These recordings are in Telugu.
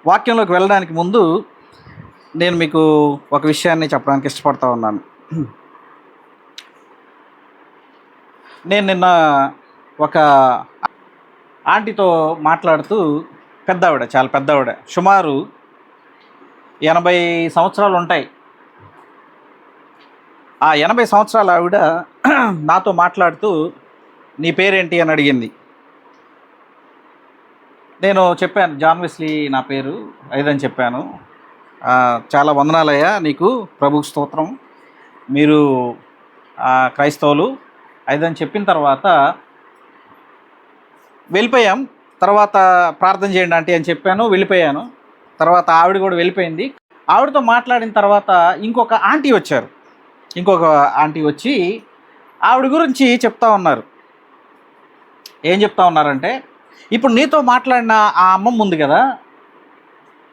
వాక్యంలోకి వెళ్ళడానికి ముందు నేను మీకు ఒక విషయాన్ని చెప్పడానికి ఇష్టపడతా ఉన్నాను. నేను నిన్న ఒక ఆంటీతో మాట్లాడుతూ, పెద్దావిడ, చాలా పెద్దావిడ, సుమారు 80 సంవత్సరాలు ఉంటాయి. ఆ 80 సంవత్సరాల ఆవిడ నాతో మాట్లాడుతూ నీ పేరేంటి అని అడిగింది. నేను చెప్పాను, జాన్ వెస్లీ నా పేరు ఐదని చెప్పాను. చాలా వందనాలయ్యా నీకు, ప్రభుకు స్తోత్రం, మీరు క్రైస్తవులు ఐదని చెప్పిన తర్వాత వెళ్ళిపోయాం. తర్వాత ప్రార్థన చేయండి ఆంటీ అని చెప్పాను, వెళ్ళిపోయాను. తర్వాత ఆవిడ కూడా వెళ్ళిపోయింది. ఆవిడతో మాట్లాడిన తర్వాత ఇంకొక ఆంటీ వచ్చి ఆవిడ గురించి చెప్తా ఉన్నారు. ఏం చెప్తా ఉన్నారంటే, ఇప్పుడు నీతో మాట్లాడిన ఆ అమ్మమ్మ ఉంది కదా,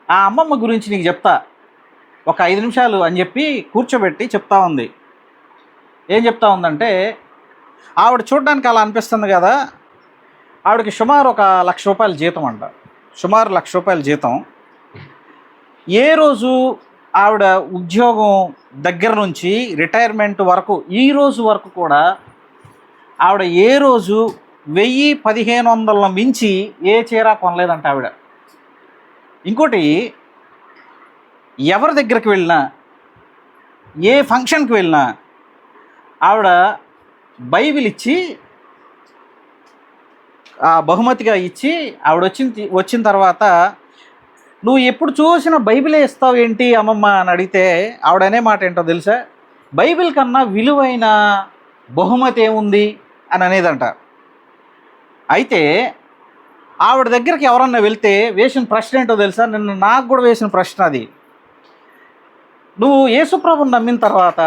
ఆ అమ్మమ్మ గురించి నీకు చెప్తా, ఒక 5 నిమిషాలు అని చెప్పి కూర్చోబెట్టి చెప్తా ఉంది. ఏం చెప్తా ఉందంటే, ఆవిడ చూడడానికి అలా అనిపిస్తుంది కదా, ఆవిడకి సుమారు ఒక ₹1,00,000 జీతం అంట. సుమారు ₹1,00,000 జీతం. ఏ రోజు ఆవిడ ఉద్యోగం దగ్గర నుంచి రిటైర్మెంట్ వరకు, ఈ రోజు వరకు కూడా ఆవిడ ఏ రోజు 1000-1500 మించి ఏ చీర కొనలేదంట ఆవిడ. ఇంకోటి, ఎవరి దగ్గరికి వెళ్ళినా, ఏ ఫంక్షన్కి వెళ్ళినా ఆవిడ బైబిల్ ఇచ్చి, బహుమతిగా ఇచ్చి, ఆవిడ వచ్చిన తర్వాత నువ్వు ఎప్పుడు చూసిన బైబిలే ఇస్తావు ఏంటి అమ్మమ్మ అని అడిగితే ఆవిడ అనే మాట ఏంటో తెలుసా, బైబిల్ కన్నా విలువైన బహుమతి ఏముంది అని అనేదంట. అయితే ఆవిడ దగ్గరికి ఎవరన్నా వెళ్తే వేసిన ప్రశ్న ఏంటో తెలుసా, నిన్న నాకు కూడా వేసిన ప్రశ్న అది, నువ్వు యేసుప్రభుని నమ్మిన తర్వాత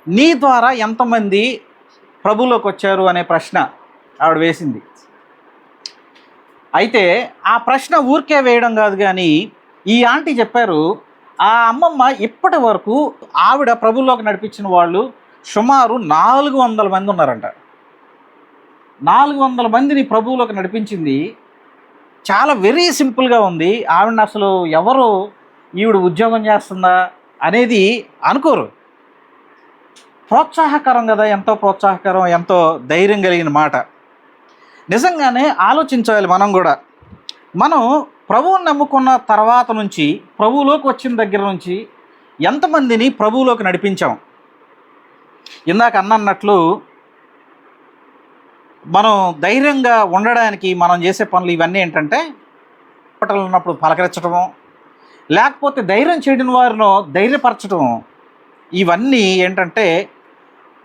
నీ ద్వారా ఎంతమంది ప్రభువులోకి వచ్చారు అనే ప్రశ్న ఆవిడ వేసింది. అయితే ఆ ప్రశ్న ఊరికే వేయడం కాదు, కానీ ఈ ఆంటీ చెప్పారు, ఆ అమ్మమ్మ ఇప్పటి వరకు ఆవిడ ప్రభువులోకి నడిపించిన వాళ్ళు సుమారు 400 మంది ఉన్నారంట. 400 మందిని ప్రభువులోకి నడిపించింది. చాలా వెరీ సింపుల్గా ఉంది. ఆవిడని అసలు ఎవరు ఈవిడ ఉద్యోగం చేస్తుందా అనేది అనుకోరు. ప్రోత్సాహకరం కదా, ఎంతో ప్రోత్సాహకరం, ఎంతో ధైర్యం కలిగిన మాట. నిజంగానే ఆలోచించాలి మనం కూడా. మనం ప్రభువుని నమ్ముకున్న తర్వాత నుంచి, ప్రభువులోకి వచ్చిన దగ్గర నుంచి ఎంతమందిని ప్రభువులోకి నడిపించాం. ఇందాక అన్నట్లు మనం ధైర్యంగా ఉండడానికి మనం చేసే పనులు ఇవన్నీ ఏంటంటే, హాస్పిటల్ ఉన్నప్పుడు పలకరించడము, లేకపోతే ధైర్యం చేయడం వారిని ధైర్యపరచడం, ఇవన్నీ ఏంటంటే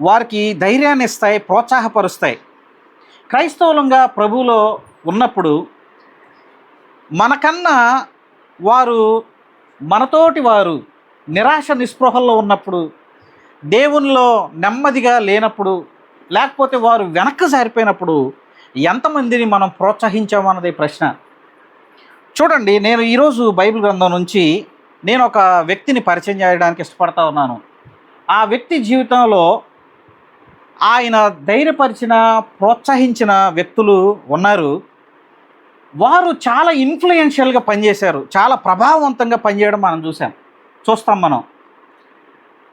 వారికి ధైర్యాన్ని ఇస్తాయి, ప్రోత్సాహపరుస్తాయి. క్రైస్తవులంగా ప్రభువులో ఉన్నప్పుడు మనకన్నా మనతోటి వారు నిరాశ నిస్పృహల్లో ఉన్నప్పుడు, దేవునిలో నెమ్మదిగా లేనప్పుడు, లేకపోతే వారు వెనక్కి సారిపోయినప్పుడు ఎంతమందిని మనం ప్రోత్సహించామన్నది ప్రశ్న. చూడండి, నేను ఈరోజు బైబిల్ గ్రంథం నుంచి నేను ఒక వ్యక్తిని పరిచయం చేయడానికి ఇష్టపడతా ఉన్నాను. ఆ వ్యక్తి జీవితంలో ఆయన ధైర్యపరిచిన, ప్రోత్సహించిన వ్యక్తులు ఉన్నారు. వారు చాలా ఇన్ఫ్లుయెన్షియల్గా పనిచేశారు, చాలా ప్రభావవంతంగా పనిచేయడం మనం చూస్తాం మనం.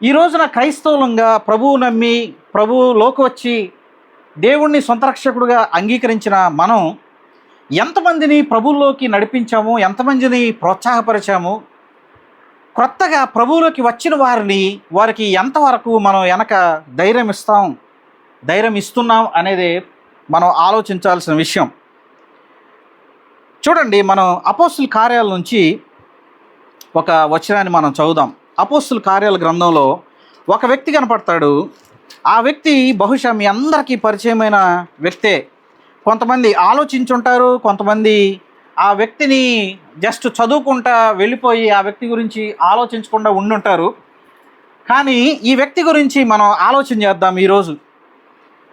ఈ రోజున క్రైస్తవులంగా ప్రభువు నమ్మి, ప్రభువులోకి వచ్చి దేవుణ్ణి సొంత రక్షకుడుగా అంగీకరించిన మనం ఎంతమందిని ప్రభువులోకి నడిపించాము, ఎంతమందిని ప్రోత్సాహపరిచాము, కొత్తగా ప్రభువులోకి వచ్చిన వారికి ఎంతవరకు మనం వెనక ధైర్యం ఇస్తున్నాం అనేది మనం ఆలోచించాల్సిన విషయం. చూడండి, మనం అపోస్తుల కార్యాల నుంచి ఒక వచనాన్ని మనం చదువుదాం. అపోస్తుల కార్యాల గ్రంథంలో ఒక వ్యక్తి కనపడతాడు. ఆ వ్యక్తి బహుశా మీ అందరికీ పరిచయమైన వ్యక్తే. కొంతమంది ఆలోచించుంటారు, కొంతమంది ఆ వ్యక్తిని జస్ట్ చదువుకుంటా వెళ్ళిపోయి ఆ వ్యక్తి గురించి ఆలోచించకుండా ఉండుంటారు. కానీ ఈ వ్యక్తి గురించి మనం ఆలోచన చేద్దాం ఈరోజు.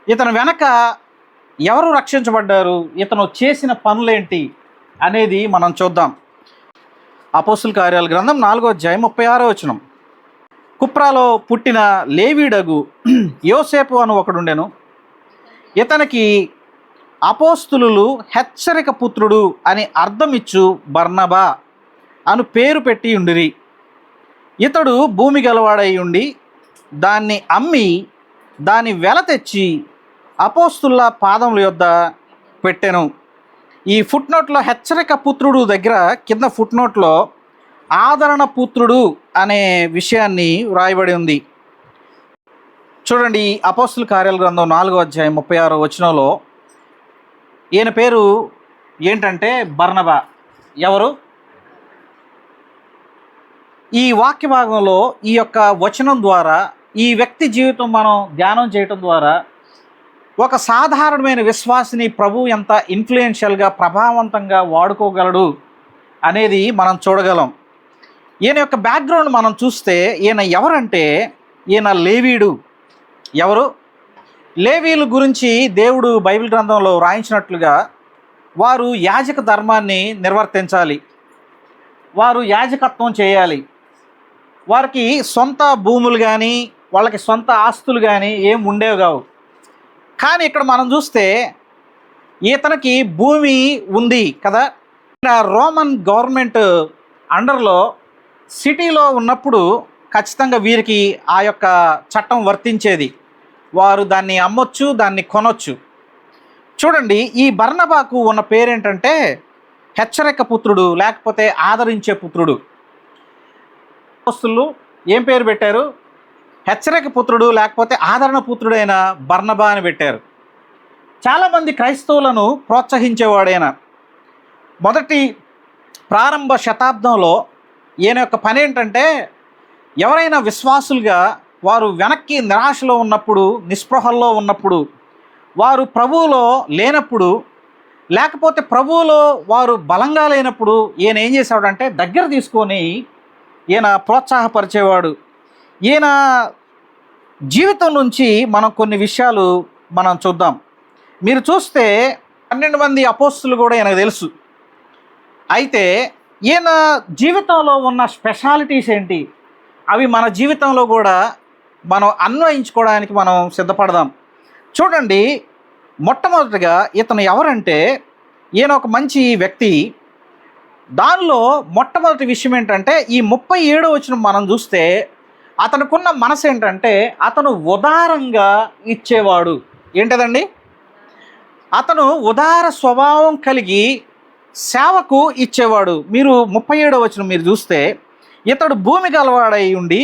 ఇతను వెనక ఎవరు రక్షించబడ్డారు, ఇతను చేసిన పనులేంటి అనేది మనం చూద్దాం. అపోస్తుల కార్యాల గ్రంథం 4వ అధ్యాయం 36వ వచనం. కుప్రాలో పుట్టిన లేవీడగు యోసేపు అను ఒకడుండెను. ఇతనికి అపోస్తులు హెచ్చరిక పుత్రుడు అని అర్థమిచ్చు బర్నబా అను పేరు పెట్టి ఉండిరి. ఇతడు భూమి గలవాడై ఉండి దాన్ని అమ్మి దాని వెల తెచ్చి అపోస్తుల పాదముల యొద్ద పెట్టెను. ఈ ఫుట్నోట్లో హెచ్చరిక పుత్రుడు దగ్గర కింద ఫుట్నోట్లో ఆదరణ పుత్రుడు అనే విషయాన్ని వ్రాయబడి ఉంది. చూడండి, అపోస్తుల కార్యాల గ్రంథం 4వ అధ్యాయం 36వ వచనంలో ఈయన పేరు ఏంటంటే బర్నబా. ఎవరు? ఈ వాక్య భాగంలో ఈ యొక్క వచనం ద్వారా ఈ వ్యక్తి జీవితం మనం ధ్యానం చేయటం ద్వారా ఒక సాధారణమైన విశ్వాసిని ప్రభు ఎంత ఇన్ఫ్లుయెన్షియల్గా ప్రభావవంతంగా వాడుకోగలడు అనేది మనం చూడగలం. ఈయన యొక్క బ్యాక్గ్రౌండ్ మనం చూస్తే ఈయన ఎవరంటే ఈయన లేవీయుడు. ఎవరు? లేవీయుల గురించి దేవుడు బైబిల్ గ్రంథంలో రాయించినట్లుగా వారు యాజక ధర్మాన్ని నిర్వర్తించాలి, వారు యాజకత్వం చేయాలి. వారికి సొంత భూములు కానీ వాళ్ళకి సొంత ఆస్తులు కానీ ఏం ఉండేవి కావు. కానీ ఇక్కడ మనం చూస్తే ఇతనికి భూమి ఉంది కదా. రోమన్ గవర్నమెంట్ అండర్లో సిటీలో ఉన్నప్పుడు ఖచ్చితంగా వీరికి ఆ యొక్క చట్టం వర్తించేది. వారు దాన్ని అమ్మొచ్చు, దాన్ని కొనొచ్చు. చూడండి, ఈ బర్నబాకు ఉన్న పేరేంటంటే హెచ్చరిక పుత్రుడు, లేకపోతే ఆదరించే పుత్రుడు. అపోస్తలులు ఏం పేరు పెట్టారు? హెచ్చరిక పుత్రుడు లేకపోతే ఆదరణ పుత్రుడైన బర్నబా అని పెట్టారు. చాలామంది క్రైస్తవులను ప్రోత్సహించేవాడైన మొదటి ప్రారంభ శతాబ్దంలో ఈయన యొక్క పని ఏంటంటే ఎవరైనా విశ్వాసులుగా వారు వెనక్కి నిరాశలో ఉన్నప్పుడు, నిస్పృహల్లో ఉన్నప్పుడు, వారు ప్రభువులో లేనప్పుడు, లేకపోతే ప్రభువులో వారు బలంగా లేనప్పుడు ఈయన ఏం చేశాడంటే దగ్గర తీసుకొని ఈయన ప్రోత్సాహపరిచేవాడు. ఈయన జీవితం నుంచి మనం కొన్ని విషయాలు మనం చూద్దాం. మీరు చూస్తే 12 మంది అపోస్తులు కూడా ఈయనకు తెలుసు. అయితే ఈయన జీవితంలో ఉన్న స్పెషాలిటీస్ ఏంటి, అవి మన జీవితంలో కూడా మనం అన్వయించుకోవడానికి మనం సిద్ధపడదాం. చూడండి, మొట్టమొదటిగా ఇతను ఎవరంటే ఈయన ఒక మంచి వ్యక్తి. దానిలో మొట్టమొదటి విషయం ఏంటంటే ఈ 37వ వచనం మనం చూస్తే అతనుకున్న మనసు ఏంటంటే అతను ఉదారంగా ఇచ్చేవాడు. ఏంటదండి? అతను ఉదార స్వభావం కలిగి సేవకు ఇచ్చేవాడు. మీరు 37వ వచనం మీరు చూస్తే ఇతడు భూమి గలవాడై ఉండి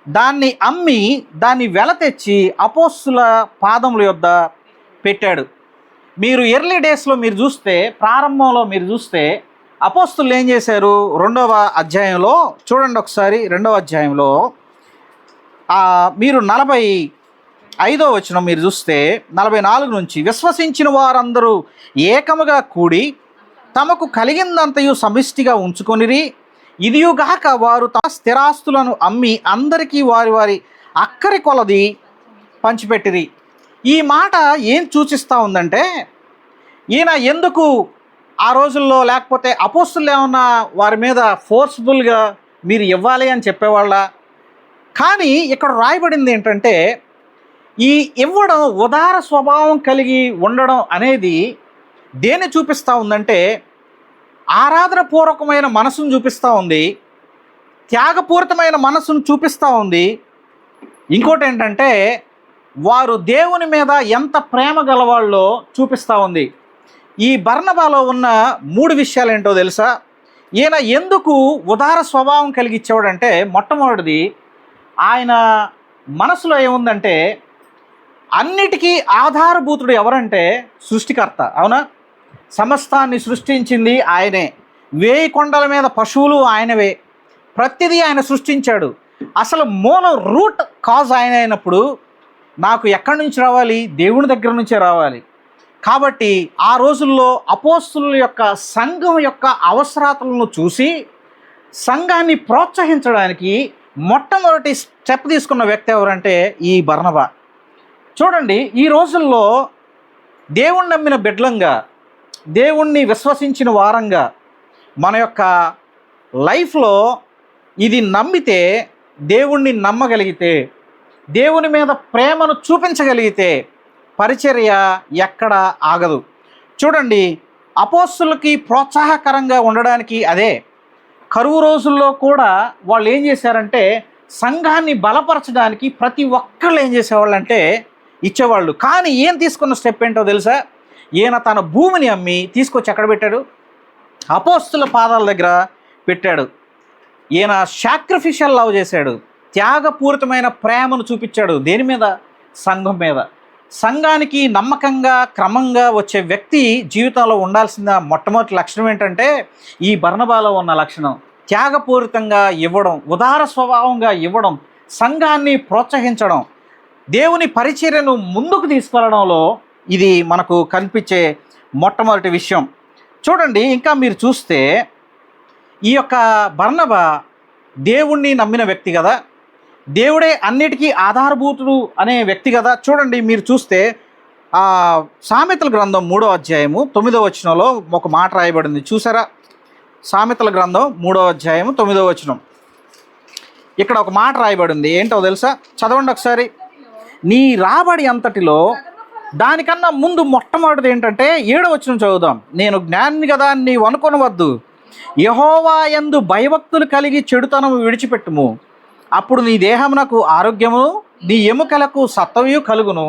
దాన్ని అమ్మి దాన్ని వెల తెచ్చి అపోస్తుల పాదముల యొద్ద పెట్టాడు. మీరు ఎర్లీ డేస్లో మీరు చూస్తే, ప్రారంభంలో మీరు చూస్తే అపోస్తులు ఏం చేశారు? 2వ అధ్యాయంలో చూడండి ఒకసారి. 2వ అధ్యాయంలో మీరు 45వ వచనం మీరు చూస్తే 44 నుంచి విశ్వసించిన వారందరూ ఏకముగా కూడి తమకు కలిగిందంతయు సమిష్టిగా ఉంచుకొనిరి. ఇదియుగాక వారు తమ స్థిరాస్తులను అమ్మి అందరికీ వారి వారి అక్కరి కొలది పంచిపెట్టిరి. ఈ మాట ఏం సూచిస్తూ ఉందంటే ఈయన ఎందుకు ఆ రోజుల్లో, లేకపోతే అపోస్తులు ఏమన్నా వారి మీద ఫోర్స్ఫుల్గా మీరు ఇవ్వాలి అని చెప్పేవాళ్ళ? కానీ ఇక్కడ రాయబడింది ఏంటంటే ఈ ఇవ్వడం, ఉదార స్వభావం కలిగి ఉండడం అనేది దేన్ని చూపిస్తూ ఉందంటే ఆరాధనపూర్వకమైన మనసును చూపిస్తూ ఉంది, త్యాగపూరితమైన మనసును చూపిస్తూ ఉంది. ఇంకోటి ఏంటంటే వారు దేవుని మీద ఎంత ప్రేమ గలవాళ్ళో చూపిస్తూ ఉంది. ఈ బర్నబాలో ఉన్న 3 విషయాలు ఏంటో తెలుసా? ఈయన ఎందుకు ఉదార స్వభావం కలిగిచ్చేవాడంటే మొట్టమొదటిది ఆయన మనసులో ఏముందంటే అన్నిటికీ ఆధారభూతుడు ఎవరంటే సృష్టికర్త. అవునా? సమస్తాన్ని సృష్టించింది ఆయనే. 1000 కొండల మీద పశువులు ఆయనవే. ప్రతిదీ ఆయన సృష్టించాడు. అసలు మూలం, రూట్ కాజ్ ఆయన అయినప్పుడు నాకు ఎక్కడి నుంచి రావాలి? దేవుని దగ్గర నుంచే రావాలి. కాబట్టి ఆ రోజుల్లో అపోస్తుల యొక్క సంఘం యొక్క అవసరాలను చూసి సంఘాన్ని ప్రోత్సహించడానికి మొట్టమొదటి స్టెప్ తీసుకున్న వ్యక్తి ఎవరంటే ఈ బర్నబా. చూడండి, ఈ రోజుల్లో దేవుణ్ణి నమ్మిన బిడ్డలంగా, దేవుణ్ణి విశ్వసించిన వారంగా మన యొక్క లైఫ్లో ఇది నమ్మితే, దేవుణ్ణి నమ్మగలిగితే, దేవుని మీద ప్రేమను చూపించగలిగితే పరిచర్య ఎక్కడ ఆగదు. చూడండి, అపోస్తులకి ప్రోత్సాహకరంగా ఉండడానికి అదే. కరువు రోజుల్లో కూడా వాళ్ళు ఏం చేశారంటే సంఘాన్ని బలపరచడానికి ప్రతి ఒక్కళ్ళు ఏం చేసేవాళ్ళు అంటే ఇచ్చేవాళ్ళు. కానీ ఏం తీసుకున్న స్టెప్ ఏంటో తెలుసా? ఈయన తన భూమిని అమ్మి తీసుకొచ్చి ఎక్కడ పెట్టాడు? అపోస్తుల పాదాల దగ్గర పెట్టాడు. ఈయన సాక్రిఫిషియల్ లవ్ చేశాడు, త్యాగపూరితమైన ప్రేమను చూపించాడు. దేని మీద? సంఘం మీద. సంఘానికి నమ్మకంగా క్రమంగా వచ్చే వ్యక్తి జీవితంలో ఉండాల్సిన మొట్టమొదటి లక్షణం ఏంటంటే ఈ బర్నబాలో ఉన్న లక్షణం. త్యాగపూరితంగా ఇవ్వడం, ఉదార స్వభావంగా ఇవ్వడం, సంఘాన్ని ప్రోత్సహించడం, దేవుని పరిచర్యను ముందుకు తీసుకెళ్లడంలో ఇది మనకు కనిపించే మొట్టమొదటి విషయం. చూడండి, ఇంకా మీరు చూస్తే ఈ యొక్క బర్నబా దేవుణ్ణి నమ్మిన వ్యక్తి కదా, దేవుడే అన్నిటికీ ఆధారభూతుడు అనే వ్యక్తి కదా. చూడండి, మీరు చూస్తే సామెతల గ్రంథం 3వ అధ్యాయము 9వ వచనంలో ఒక మాట రాయబడింది, చూసారా? సామెతల గ్రంథం 3వ అధ్యాయము 9వ వచనం. ఇక్కడ ఒక మాట రాయబడింది, ఏంటో తెలుసా? చదవండి ఒకసారి. నీ రాబడి అంతటిలో, దానికన్నా ముందు మొట్టమొదటిది ఏంటంటే 7వ వచనం చదువుదాం. నేను జ్ఞాని కదా అని నీవు అనుకొనవద్దు, యెహోవా యందు భయభక్తులు కలిగి చెడుతనము విడిచిపెట్టుము, అప్పుడు నీ దేహమునకు ఆరోగ్యము, నీ ఎముకలకు సత్వయు కలుగును.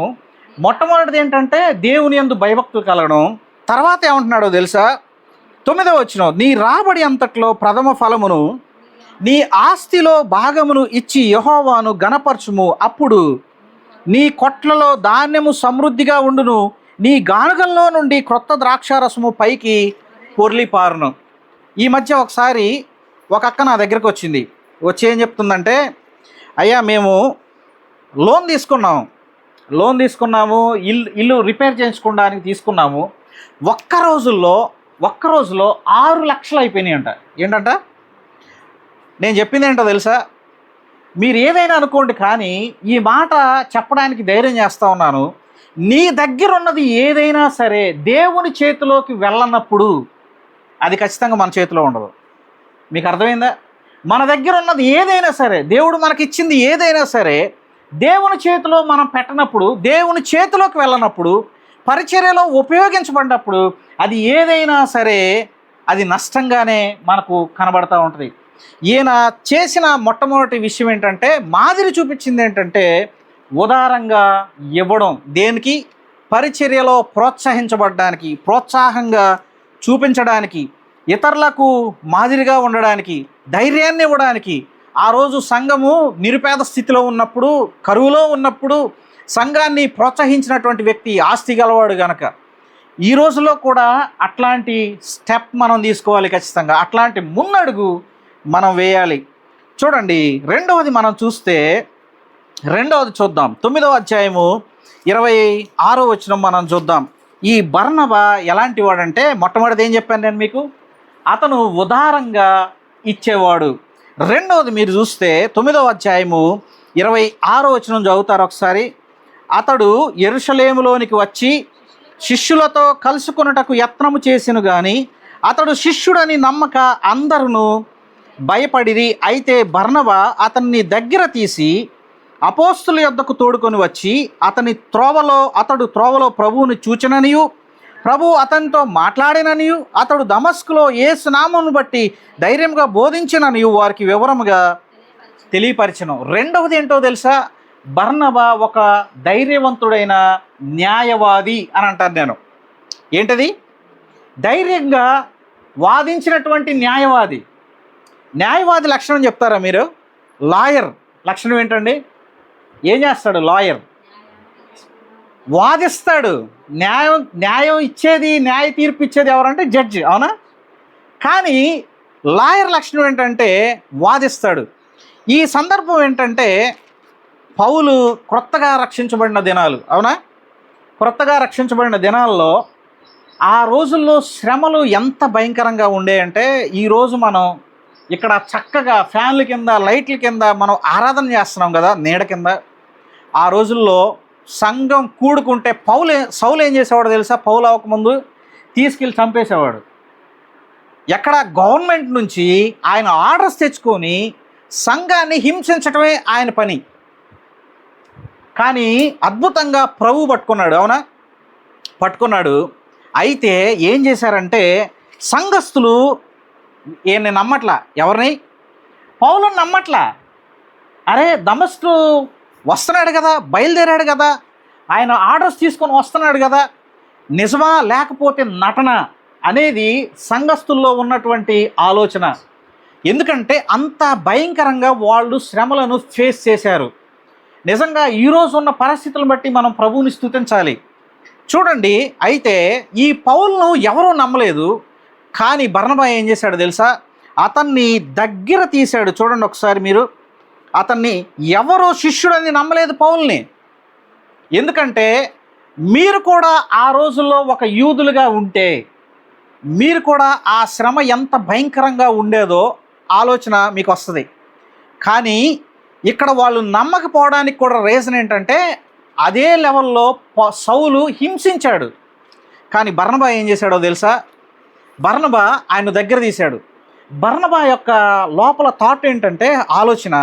మొట్టమొదటిది ఏంటంటే దేవుని యందు భయభక్తులు కలగడం. తర్వాత ఏమంటున్నాడో తెలుసా? 9వ వచనం, నీ రాబడి అంతట్లో ప్రథమ ఫలమును, నీ ఆస్తిలో భాగమును ఇచ్చి యెహోవాను గణపరచుము, అప్పుడు నీ కొట్లలో ధాన్యము సమృద్ధిగా ఉండును, నీ గానుగల్లో నుండి క్రొత్త ద్రాక్షారసము పైకి పొర్లిపారును. ఈ మధ్య ఒకసారి ఒక అక్క నా దగ్గరికి వచ్చింది. వచ్చి ఏం చెప్తుందంటే, అయ్యా మేము లోన్ తీసుకున్నాము, ఇల్లు రిపేర్ చేయించుకోవడానికి తీసుకున్నాము, ఒక్క రోజులో 6 లక్షలు అయిపోయినాయి అంట. ఏంటంట? నేను చెప్పింది ఏంటో తెలుసా? మీరు ఏదైనా అనుకోండి, కానీ ఈ మాట చెప్పడానికి ధైర్యం చేస్తూ ఉన్నాను. నీ దగ్గర ఉన్నది ఏదైనా సరే దేవుని చేతిలోకి వెళ్ళనప్పుడు అది ఖచ్చితంగా మన చేతిలో ఉండదు. మీకు అర్థమైందా? మన దగ్గర ఉన్నది ఏదైనా సరే, దేవుడు మనకిచ్చింది ఏదైనా సరే దేవుని చేతిలో మనం పెట్టనప్పుడు, దేవుని చేతిలోకి వెళ్ళనప్పుడు, పరిచర్యలో ఉపయోగించబడినప్పుడు అది ఏదైనా సరే అది నష్టంగానే మనకు కనబడతా ఉంటుంది. ఈయన చేసిన మొట్టమొదటి విషయం ఏంటంటే, మాదిరి చూపించింది ఏంటంటే ఉదారంగా ఇవ్వడం. దేనికి? పరిచర్యలో ప్రోత్సహించబడడానికి, ప్రోత్సాహంగా చూపించడానికి, ఇతరులకు మాదిరిగా ఉండడానికి, ధైర్యాన్ని ఇవ్వడానికి. ఆ రోజు సంఘము నిరుపేద స్థితిలో ఉన్నప్పుడు, కరువులో ఉన్నప్పుడు సంఘాన్ని ప్రోత్సహించినటువంటి వ్యక్తి ఆస్తి గలవాడు గనక ఈ రోజులో కూడా అట్లాంటి స్టెప్ మనం తీసుకోవాలి ఖచ్చితంగా. అట్లాంటి మున్నడుగు మనం వేయాలి. చూడండి, రెండవది మనం చూస్తే, రెండవది చూద్దాం. 9వ అధ్యాయము 26వ వచనం మనం చూద్దాం. ఈ బర్నబా ఎలాంటి వాడంటే, మొట్టమొదటిది ఏం చెప్పాను నేను మీకు? అతను ఉదారంగా ఇచ్చేవాడు. రెండవది మీరు చూస్తే 9వ అధ్యాయము 26వ వచనం చదువుతారు ఒకసారి. అతడు యెరూషలేములోనికి వచ్చి శిష్యులతో కలుసుకొనుటకు యత్నము చేసెను గాని అతడు శిష్యుడని నమ్మక అందరును భయపడిరి. అయితే బర్నబా అతన్ని దగ్గర తీసి అపోస్తుల యొద్దకు తోడుకొని వచ్చి అతడు త్రోవలో ప్రభువుని చూచెననియు, ప్రభు అతనితో మాట్లాడిననియు, అతడు దమస్కులో యేసు నామమును బట్టి ధైర్యంగా బోధించిననియు వారికి వివరముగా తెలియపరిచెను. రెండవది ఏంటో తెలుసా? బర్నబా ఒక ధైర్యవంతుడైన న్యాయవాది అని అంటాను నేను. ఏంటది? ధైర్యంగా వాదించినటువంటి న్యాయవాది. న్యాయవాది లక్షణం చెప్తారా మీరు? లాయర్ లక్షణం ఏంటండి? ఏం చేస్తాడు లాయర్? వాదిస్తాడు. న్యాయం ఇచ్చేది, న్యాయ తీర్పు ఇచ్చేది ఎవరంటే జడ్జి, అవునా? కానీ లాయర్ లక్షణం ఏంటంటే వాదిస్తాడు. ఈ సందర్భం ఏంటంటే పౌలు క్రొత్తగా రక్షించబడిన దినాలు, అవునా? క్రొత్తగా రక్షించబడిన దినాల్లో ఆ రోజుల్లో శ్రమలు ఎంత భయంకరంగా ఉండేయంటే, ఈరోజు మనం ఇక్కడ చక్కగా ఫ్యాన్ల కింద, లైట్ల కింద మనం ఆరాధన చేస్తున్నాం కదా, నీడ కింద. ఆ రోజుల్లో సంఘం కూడుకుంటే సౌలు ఏం చేసేవాడు తెలుసా? పౌలు అవ్వకముందు తీసుకెళ్ళి చంపేసేవాడు. ఎక్కడ? గవర్నమెంట్ నుంచి ఆయన ఆర్డర్స్ తెచ్చుకొని సంఘాన్ని హింసించటమే ఆయన పని. కానీ అద్భుతంగా ప్రభు పట్టుకున్నాడు, అవునా? పట్టుకున్నాడు. అయితే ఏం చేశారంటే సంఘస్థులు ఈయన్ని నమ్మట్లా. ఎవరిని? పౌలుని నమ్మట్లా. అరే దమస్కు వస్తున్నాడు కదా, బయలుదేరాడు కదా, ఆయన ఆర్డర్స్ తీసుకొని వస్తున్నాడు కదా, నిజమా లేకపోతే నటన అనేది సంఘస్థుల్లో ఉన్నటువంటి ఆలోచన. ఎందుకంటే అంత భయంకరంగా వాళ్ళు శ్రమలను ఫేస్ చేశారు. నిజంగా ఈరోజు ఉన్న పరిస్థితులను బట్టి మనం ప్రభువుని స్తుతించాలి. చూడండి, అయితే ఈ పౌలును ఎవరూ నమ్మలేదు. కానీ బర్నబా ఏం చేశాడు తెలుసా? అతన్ని దగ్గర తీశాడు. చూడండి ఒకసారి మీరు, అతన్ని ఎవరో శిష్యుడని నమ్మలేదు పౌల్ని. ఎందుకంటే మీరు కూడా ఆ రోజుల్లో ఒక యూదులుగా ఉంటే మీరు కూడా ఆ శ్రమ ఎంత భయంకరంగా ఉండేదో ఆలోచన మీకు వస్తుంది. కానీ ఇక్కడ వాళ్ళు నమ్మకపోవడానికి కూడా రీజన్ ఏంటంటే అదే లెవెల్లో సౌలు హింసించాడు. కానీ బర్నబా ఏం చేశాడో తెలుసా? బర్నబా ఆయన దగ్గర తీశాడు. బర్నబా యొక్క లోపల థాట్ ఏంటంటే, ఆలోచన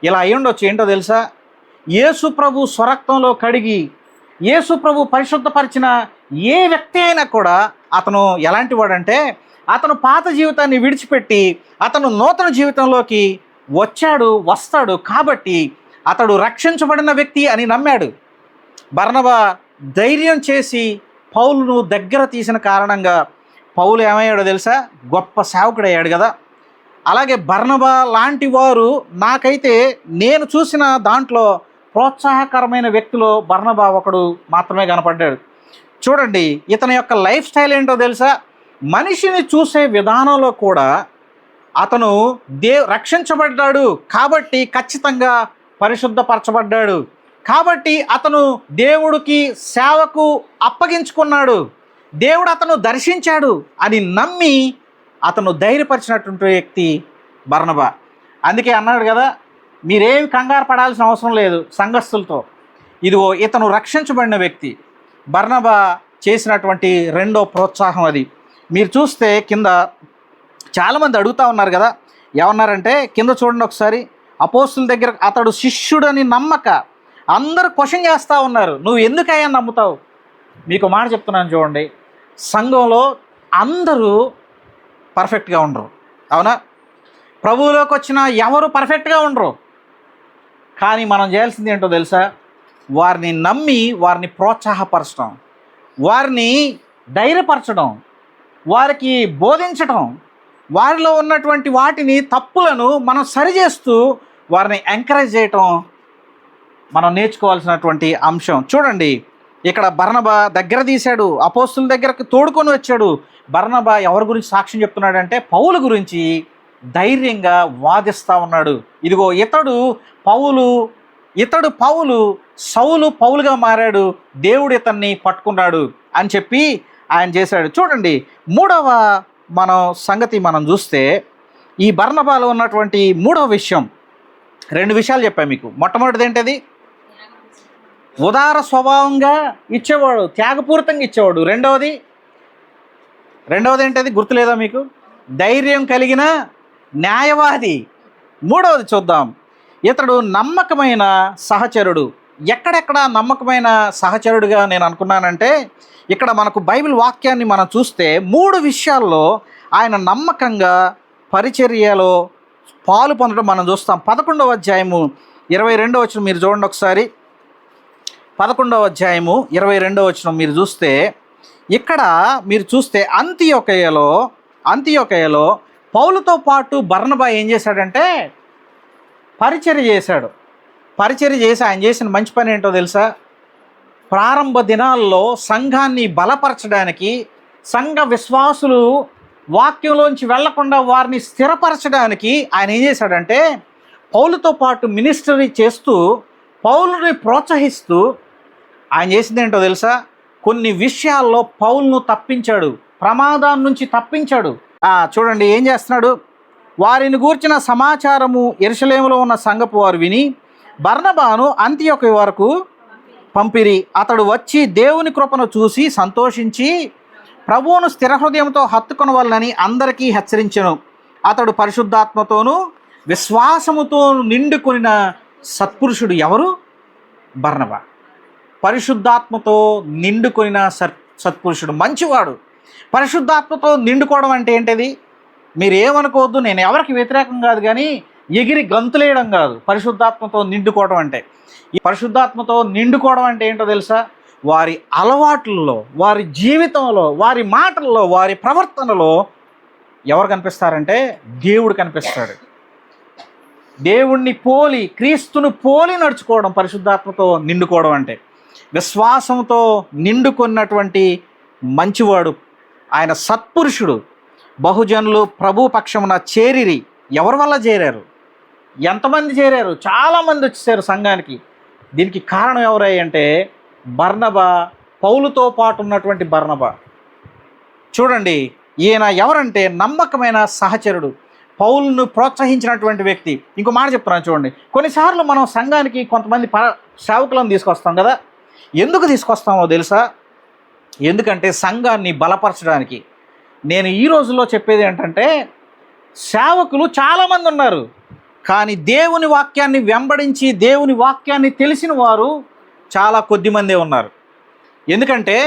ఇలా అయి ఉండొచ్చు. ఏంటో తెలుసా? యేసు ప్రభు స్వరక్తంలో కడిగి యేసు ప్రభు పరిశుద్ధపరిచిన ఏ వ్యక్తి అయినా కూడా అతను ఎలాంటి వాడంటే, అతను పాత జీవితాన్ని విడిచిపెట్టి అతను నూతన జీవితంలోకి వస్తాడు కాబట్టి అతడు రక్షించబడిన వ్యక్తి అని నమ్మాడు. బర్నబా ధైర్యం చేసి పౌలును దగ్గర తీసిన కారణంగా పౌలు ఏమయ్యాడో తెలుసా? గొప్ప సేవకుడు అయ్యాడు కదా. అలాగే బర్నబా లాంటి వారు నాకైతే నేను చూసిన దాంట్లో ప్రోత్సాహకరమైన వ్యక్తిలో బర్నబా ఒకడు మాత్రమే కనపడ్డాడు. చూడండి, ఇతని యొక్క లైఫ్ స్టైల్ ఏంటో తెలుసా? మనిషిని చూసే విధానంలో కూడా అతను రక్షించబడ్డాడు కాబట్టి ఖచ్చితంగా పరిశుద్ధపరచబడ్డాడు కాబట్టి అతను దేవుడికి సేవకు అప్పగించుకున్నాడు, దేవుడు అతను దర్శించాడు అని నమ్మి అతను ధైర్యపరిచినటువంటి వ్యక్తి బర్నబా. అందుకే అన్నాడు కదా, మీరేమి కంగారు పడాల్సిన అవసరం లేదు సంఘస్థులతో. ఇదిగో ఇతను రక్షించబడిన వ్యక్తి. బర్నబా చేసినటువంటి రెండో ప్రోత్సాహం అది. మీరు చూస్తే కింద చాలామంది అడుగుతూ ఉన్నారు కదా, ఏమన్నారంటే కింద చూడండి ఒకసారి. అపోస్తుల దగ్గర అతడు శిష్యుడని నమ్మక అందరూ క్వశ్చన్ చేస్తూ ఉన్నారు, నువ్వు ఎందుకయ్యా నమ్ముతావు? మీకు మాట చెప్తున్నాను చూడండి, సంఘంలో అందరూ పర్ఫెక్ట్గా ఉండరు, అవునా? ప్రభువులోకి వచ్చిన ఎవరు పర్ఫెక్ట్గా ఉండరు. కానీ మనం చేయాల్సింది ఏంటో తెలుసా? వారిని నమ్మి వారిని ప్రోత్సాహపరచడం, వారిని ధైర్యపరచడం, వారికి బోధించడం, వారిలో ఉన్నటువంటి వాటిని తప్పులను మనం సరిచేస్తూ వారిని ఎంకరేజ్ చేయటం మనం నేర్చుకోవాల్సినటువంటి అంశం. చూడండి, ఇక్కడ బర్నబా దగ్గర తీశాడు, అపోస్తుల దగ్గరకు తోడుకొని వచ్చాడు. బర్నబా ఎవరి గురించి సాక్ష్యం చెప్తున్నాడంటే పౌలు గురించి ధైర్యంగా వాదిస్తూ ఉన్నాడు. ఇదిగో ఇతడు పౌలు సౌలు పౌలుగా మారాడు, దేవుడు ఇతన్ని పట్టుకున్నాడు అని చెప్పి ఆయన చేశాడు. చూడండి, మూడవ సంగతి మనం చూస్తే ఈ బర్నబాలో ఉన్నటువంటి మూడవ విషయం, రెండు విషయాలు చెప్పాను మీకు. మొట్టమొదటిది ఏంటది? ఉదార స్వభావంగా ఇచ్చేవాడు, త్యాగపూరితంగా ఇచ్చేవాడు. రెండవది ఏంటది? గుర్తులేదా మీకు? ధైర్యం కలిగిన న్యాయవాది. మూడవది చూద్దాం, ఇతడు నమ్మకమైన సహచరుడు. ఎక్కడెక్కడ నమ్మకమైన సహచరుడుగా నేను అనుకున్నానంటే, ఇక్కడ మనకు బైబిల్ వాక్యాన్ని మనం చూస్తే 3 విషయాల్లో ఆయన నమ్మకంగా పరిచర్యలో పాలు పొందడం మనం చూస్తాం. 11వ అధ్యాయము 22వ వచనం మీరు చూడండి ఒకసారి. 11వ అధ్యాయము 22వ వచనం మీరు చూస్తే, ఇక్కడ మీరు చూస్తే అంతియోకయలో పౌలుతో పాటు బర్నబా ఏం చేశాడంటే పరిచర్య చేశాడు. పరిచర్య చేసి ఆయన చేసిన మంచి పని ఏంటో తెలుసా? ప్రారంభ దినాల్లో సంఘాన్ని బలపరచడానికి, సంఘ విశ్వాసులు వాక్యంలోంచి వెళ్లకుండా వారిని స్థిరపరచడానికి ఆయన ఏం చేశాడంటే పౌలుతో పాటు మినిస్టరీ చేస్తూ పౌలుని ప్రోత్సహిస్తూ ఆయన చేసింది ఏంటో తెలుసా? కొన్ని విషయాల్లో పౌలును తప్పించాడు, ప్రమాదం నుంచి తప్పించాడు. చూడండి ఏం చేస్తున్నాడు. వారిని గూర్చిన సమాచారము యెరూషలేములో ఉన్న సంఘపు వారు విని బర్నబాను అంతియోకు వరకు పంపిరి. అతడు వచ్చి దేవుని కృపను చూసి సంతోషించి ప్రభువును స్థిర హృదయంతో హత్తుకొనవలనని అందరికీ హెచ్చరించెను. అతడు పరిశుద్ధాత్మతోనూ విశ్వాసముతో నిండుకొనిన సత్పురుషుడు. ఎవరు? బర్నబా. పరిశుద్ధాత్మతో నిండుకొనిన సత్పురుషుడు, మంచివాడు. పరిశుద్ధాత్మతో నిండుకోవడం అంటే ఏంటిది? మీరు ఏమనుకోవద్దు, నేను ఎవరికి వ్యతిరేకం కాదు, కానీ ఎగిరి గంతులేయడం కాదు పరిశుద్ధాత్మతో నిండుకోవడం అంటే. ఈ పరిశుద్ధాత్మతో నిండుకోవడం అంటే ఏంటో తెలుసా? వారి అలవాట్లలో, వారి జీవితంలో, వారి మాటల్లో, వారి ప్రవర్తనలో ఎవరు కనిపిస్తారంటే దేవుడు కనిపిస్తాడు. దేవుణ్ణి పోలి, క్రీస్తును పోలి నడుచుకోవడం పరిశుద్ధాత్మతో నిండుకోవడం అంటే. విశ్వాసంతో నిండుకున్నటువంటి మంచివాడు, ఆయన సత్పురుషుడు. బహుజనులు ప్రభు పక్షమున చేరిరి. ఎవరి వల్ల చేరారు? ఎంతమంది చేరారు? చాలామంది వచ్చేసారు సంఘానికి. దీనికి కారణం ఎవరై అంటే బర్నబా, పౌలుతో పాటు ఉన్నటువంటి బర్నబా. చూడండి, ఈయన ఎవరంటే నమ్మకమైన సహచరుడు, పౌలును ప్రోత్సహించినటువంటి వ్యక్తి. ఇంకో మాట చెప్తున్నాను చూడండి. కొన్నిసార్లు మనం సంఘానికి కొంతమంది సేవకులను తీసుకొస్తాం కదా. ఎందుకు తీసుకొస్తామో తెలుసా? ఎందుకంటే సంఘాన్ని బలపరచడానికి. నేను ఈ రోజుల్లో చెప్పేది ఏంటంటే, సేవకులు చాలామంది ఉన్నారు, కానీ దేవుని వాక్యాన్ని వెంబడించి దేవుని వాక్యాన్ని తెలిసిన వారు చాలా కొద్దిమందే ఉన్నారు. ఎందుకంటే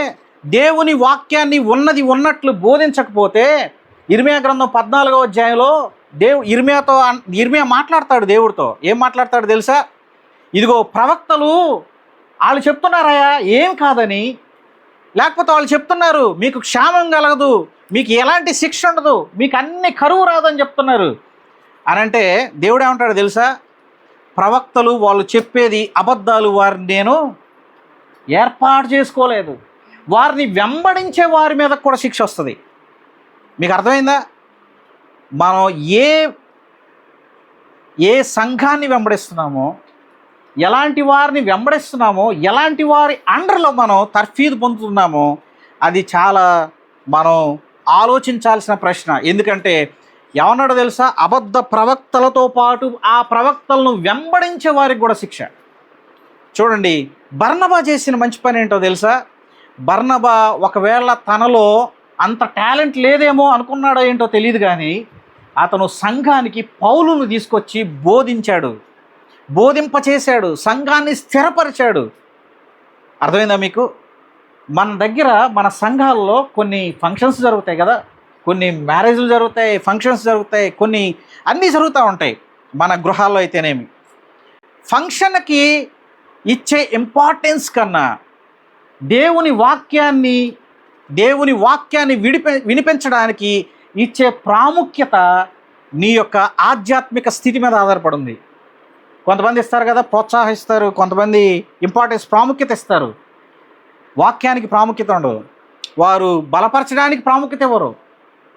దేవుని వాక్యాన్ని ఉన్నది ఉన్నట్లు బోధించకపోతే, ఇర్మియా గ్రంథం 14వ అధ్యాయంలో ఇర్మియా మాట్లాడతాడు దేవుడితో. ఏం మాట్లాడతాడు తెలుసా? ఇదిగో ప్రవక్తలు వాళ్ళు చెప్తున్నారయ్యా ఏం కాదని, లేకపోతే వాళ్ళు చెప్తున్నారు మీకు క్షేమం కలగదు, మీకు ఎలాంటి శిక్ష ఉండదు, మీకు అన్ని కరువు రాదని చెప్తున్నారు అని అంటే దేవుడు ఏమంటాడు తెలుసా? ప్రవక్తలు వాళ్ళు చెప్పేది అబద్ధాలు, వారిని నేను ఏర్పాటు చేసుకోలేదు, వారిని వెంబడించే వారి మీద కూడా శిక్ష వస్తుంది. మీకు అర్థమైందా? మనం ఏ సంఘాన్ని వెంబడిస్తున్నామో, ఎలాంటి వారిని వెంబడిస్తున్నామో, ఎలాంటి వారి అండర్లో మనం తర్ఫీదు పొందుతున్నామో, అది చాలా మనం ఆలోచించాల్సిన ప్రశ్న. ఎందుకంటే ఏమన్నాడో తెలుసా? అబద్ధ ప్రవక్తలతో పాటు ఆ ప్రవక్తలను వెంబడించే వారికి కూడా శిక్ష. చూడండి, బర్నబా చేసిన మంచి పని ఏంటో తెలుసా? బర్నబా ఒకవేళ తనలో అంత టాలెంట్ లేదేమో అనుకున్నాడో ఏంటో తెలియదు, కానీ అతను సంఘానికి పౌలును తీసుకొచ్చి బోధించాడు, బోధింపచేశాడు, సంఘాన్ని స్థిరపరిచాడు. అర్థమైందా మీకు? మన దగ్గర మన సంఘాల్లో కొన్ని ఫంక్షన్స్ జరుగుతాయి కదా, కొన్ని మ్యారేజ్లు జరుగుతాయి, ఫంక్షన్స్ జరుగుతాయి, కొన్ని అన్నీ జరుగుతూ ఉంటాయి. మన గృహాల్లో అయితేనేమి, ఫంక్షన్కి ఇచ్చే ఇంపార్టెన్స్ కన్నా దేవుని వాక్యాన్ని వినిపించడానికి ఇచ్చే ప్రాముఖ్యత నీ యొక్క ఆధ్యాత్మిక స్థితి మీద ఆధారపడింది. కొంతమంది ఇస్తారు కదా, ప్రోత్సహిస్తారు, కొంతమంది ప్రాముఖ్యత ఇస్తారు, వాక్యానికి ప్రాముఖ్యత ఉండదు. వారు బలపరచడానికి ప్రాముఖ్యత ఇవ్వరు.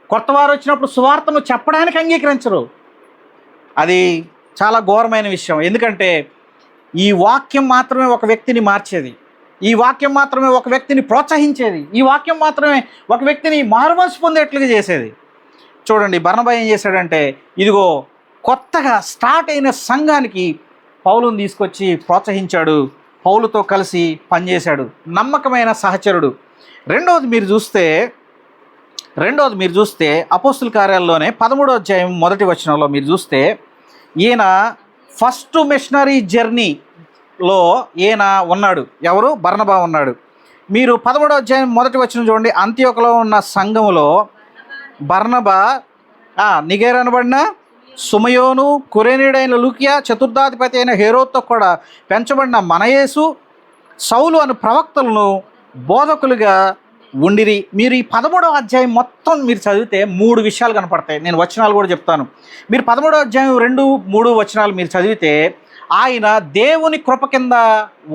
కొత్త వారు వచ్చినప్పుడు సువార్తను చెప్పడానికి అంగీకరించరు. అది చాలా ఘోరమైన విషయం. ఎందుకంటే ఈ వాక్యం మాత్రమే ఒక వ్యక్తిని మార్చేది, ఈ వాక్యం మాత్రమే ఒక వ్యక్తిని ప్రోత్సహించేది, ఈ వాక్యం మాత్రమే ఒక వ్యక్తిని మారుమనసు పొందేట్లుగా చేసేది. చూడండి, బర్నబా ఏం చేశాడంటే, ఇదిగో కొత్తగా స్టార్ట్ అయిన సంఘానికి పౌలుని తీసుకొచ్చి ప్రోత్సహించాడు, పౌలుతో కలిసి పనిచేశాడు, నమ్మకమైన సహచరుడు. రెండవది మీరు చూస్తే అపోస్తుల కార్యాల్లోనే 13వ అధ్యాయం 1వ వచనంలో మీరు చూస్తే, ఈయన ఫస్ట్ మిషనరీ జర్నీలో ఈయన ఉన్నాడు. ఎవరు? బర్నబా ఉన్నాడు. మీరు 13వ అధ్యాయం 1వ వచనం చూడండి. అంతియోకులో ఉన్న సంఘములో బర్నబా, నిగేర్ అనబడిన సుమయోను, కురేనీయుడైన లూకియా, చతుర్థాధిపతి అయిన హేరోద్తో కూడా పెంచబడిన మనయేసు, సౌలు అను ప్రవక్తలను బోధకులుగా ఉండిరి. మీరు ఈ 13వ అధ్యాయం మొత్తం మీరు చదివితే 3 విషయాలు కనపడతాయి. నేను వచనాలు కూడా చెప్తాను. మీరు 13వ అధ్యాయం 2, 3 వచనాలు మీరు చదివితే, ఆయన దేవుని కృప కింద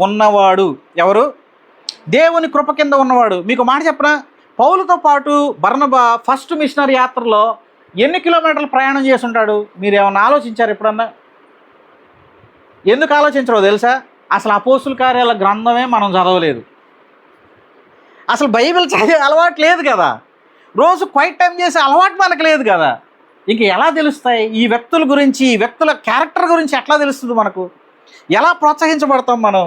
ఉన్నవాడు. ఎవరు? దేవుని కృప కింద ఉన్నవాడు. మీకు మాట చెప్పనా? పౌలుతో పాటు బర్నబా ఫస్ట్ మిషనరీ యాత్రలో ఎన్ని కిలోమీటర్లు ప్రయాణం చేసి ఉంటాడు? మీరు ఏమన్నా ఆలోచించారు ఎప్పుడన్నా? ఎందుకు ఆలోచించరో తెలుసా? అసలు అపోస్తుల కార్యాల గ్రంథమే మనం చదవలేదు, అసలు బైబిల్ చదివే అలవాటు లేదు కదా, రోజు క్వైట్ టైం చేసే అలవాటు మనకు లేదు కదా. ఇంక ఎలా తెలుస్తాయి ఈ వ్యక్తుల గురించి, ఈ వ్యక్తుల క్యారెక్టర్ గురించి ఎట్లా తెలుస్తుంది మనకు? ఎలా ప్రోత్సహించబడతాం మనం?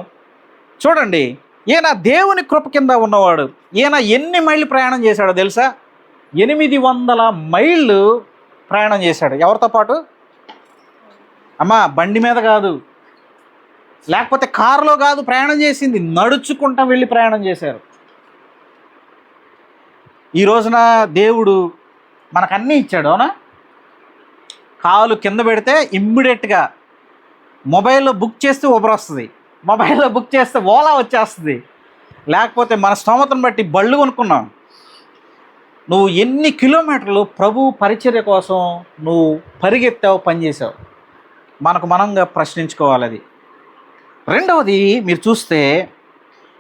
చూడండి, ఈయన దేవుని కృప కింద ఉన్నవాడు. ఈయన ఎన్ని మైళ్ళు ప్రయాణం చేశాడో తెలుసా? 800 మైళ్ళు ప్రయాణం చేశాడు. ఎవరితో పాటు? బండి మీద కాదు, లేకపోతే కారులో కాదు ప్రయాణం చేసింది, నడుచుకుంటూ వెళ్ళి ప్రయాణం చేశారు. ఈ రోజున దేవుడు మనకు అన్నీ ఇచ్చాడు, అవునా? కాలు కింద పెడితే ఇమ్మీడియట్గా మొబైల్లో బుక్ చేస్తే ఊబర్ వస్తుంది, మొబైల్లో బుక్ చేస్తే ఓలా వచ్చేస్తుంది. లేకపోతే మన స్తోమతను బట్టి బళ్ళు కొనుక్కున్నాం. నువ్వు ఎన్ని కిలోమీటర్లు ప్రభు పరిచర్య కోసం నువ్వు పరిగెత్తావు, పనిచేసావు? మనకు మనంగా ప్రశ్నించుకోవాలి అది. రెండవది మీరు చూస్తే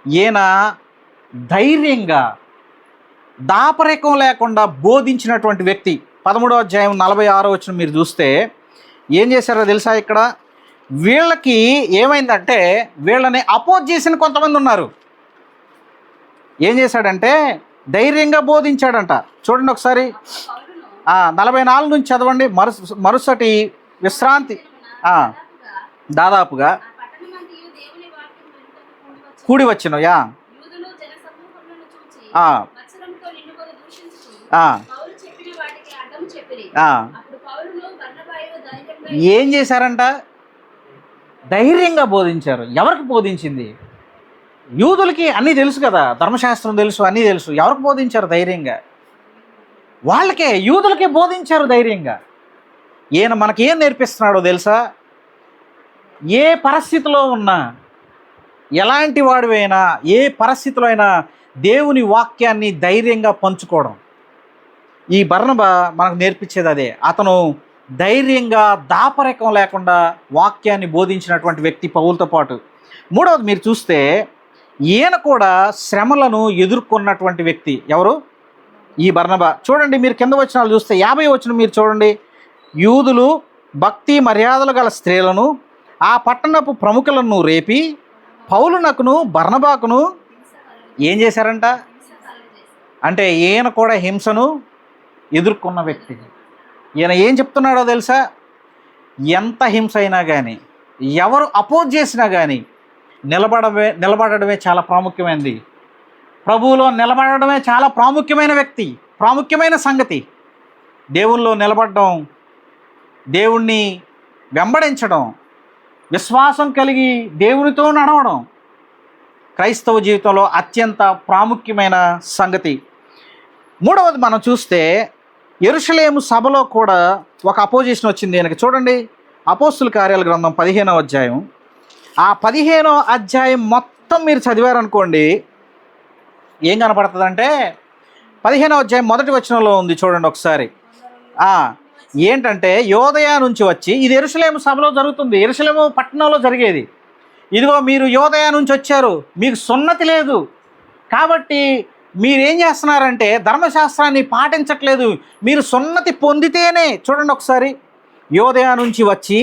ఈయన ధైర్యంగా దాపరికం లేకుండా బోధించినటువంటి వ్యక్తి. 13వ అధ్యాయం 46వ వచనం మీరు చూస్తే ఏం చేశారో తెలుసా? ఇక్కడ వీళ్ళకి ఏమైందంటే వీళ్ళని అపోజ్ చేసిన కొంతమంది ఉన్నారు. ఏం చేశాడంటే ధైర్యంగా బోధించాడంట. చూడండి ఒకసారి 44 నుంచి చదవండి. మరుసటి విశ్రాంతి దాదాపుగా కూడి వచ్చిన ఏం చేశారంట? ధైర్యంగా బోధించారు. ఎవరికి బోధించింది? యూదులకి అన్నీ తెలుసు కదా, ధర్మశాస్త్రం తెలుసు, అన్నీ తెలుసు. ఎవరికి బోధించారు? ధైర్యంగా వాళ్ళకే, యూదులకే బోధించారు ధైర్యంగా. ఈయన మనకేం నేర్పిస్తున్నాడో తెలుసా? ఏ పరిస్థితిలో ఉన్నా, ఎలాంటి వాడివైనా, ఏ పరిస్థితిలో అయినా దేవుని వాక్యాన్ని ధైర్యంగా పంచుకోవడం. ఈ బర్నబా మనకు నేర్పించేది అదే. అతను ధైర్యంగా దాపరికం లేకుండా వాక్యాన్ని బోధించినటువంటి వ్యక్తి పౌలుతో పాటు. మూడవది మీరు చూస్తే ఈయన కూడా శ్రమలను ఎదుర్కొన్నటువంటి వ్యక్తి. ఎవరు? ఈ బర్నబా. చూడండి మీరు కింద వచనాలు చూస్తే 50వ వచనం మీరు చూడండి. యూదులు భక్తి మర్యాదలు గల స్త్రీలను, ఆ పట్టణపు ప్రముఖులను రేపి పౌలునకును బర్నబాకును ఏం చేశారంట? అంటే ఈయన కూడా హింసను ఎదుర్కొన్న వ్యక్తి. ఈయన ఏం చెప్తున్నాడో తెలుసా? ఎంత హింస అయినా కానీ, ఎవరు అపోజ్ చేసినా కానీ నిలబడడమే చాలా ప్రాముఖ్యమైనది. ప్రభువులో నిలబడడమే చాలా ప్రాముఖ్యమైన వ్యక్తి, ప్రాముఖ్యమైన సంగతి. దేవుల్లో నిలబడడం, దేవుణ్ణి వెంబడించడం, విశ్వాసం కలిగి దేవునితో నడవడం క్రైస్తవ జీవితంలో అత్యంత ప్రాముఖ్యమైన సంగతి. మూడవది మనం చూస్తే యెరూషలేము సభలో కూడా ఒక అపోజిషన్ వచ్చింది ఈయనకి. చూడండి అపోస్తుల కార్యాల గ్రంథం 15వ అధ్యాయం. ఆ 15వ అధ్యాయం మొత్తం మీరు చదివారనుకోండి, ఏం కనపడుతుందంటే 15వ అధ్యాయం మొదటి వచనంలో ఉంది. చూడండి ఒకసారి. ఏంటంటే యోదయ నుంచి వచ్చి, ఇది యెరూషలేము సభలో జరుగుతుంది, యెరూషలేము పట్టణంలో జరిగేది. ఇదిగో మీరు యోదయ నుంచి వచ్చారు, మీకు సున్నతి లేదు, కాబట్టి మీరేం చేస్తున్నారంటే ధర్మశాస్త్రాన్ని పాటించట్లేదు, మీరు సున్నతి పొందితేనే. చూడండి ఒకసారి. యోదయ నుంచి వచ్చి